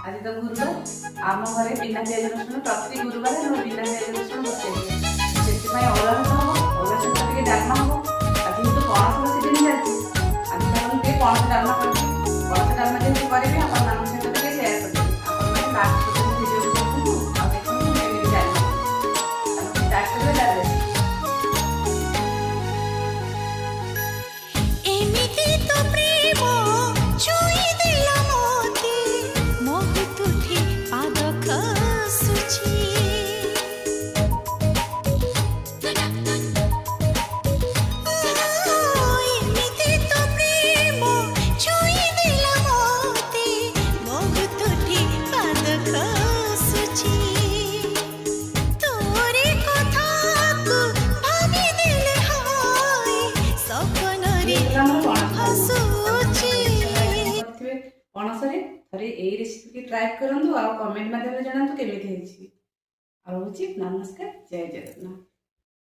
आज तो गुरुवार आम घरे बिना पियाज रसुण प्रति गुरुवार हम बिना पियाज रसुण बसे से अरुआ भात हम अरुआ सहित डालमा हम आज तो पणस सीजन चलती आज मुझे पणस डालमा कर पणस डालमा जैसे करेंगे आप सहित सेयार करेंगे आप लास्ट भिडियो देखूँ और देखो केमी डालमा स्टार्ट करेंगे डाल पणसरे थरे यही रेसिपी ट्राए करूँ आ कमेंट मध्यम जानतु केमी नमस्कार जय जगन्नाथ।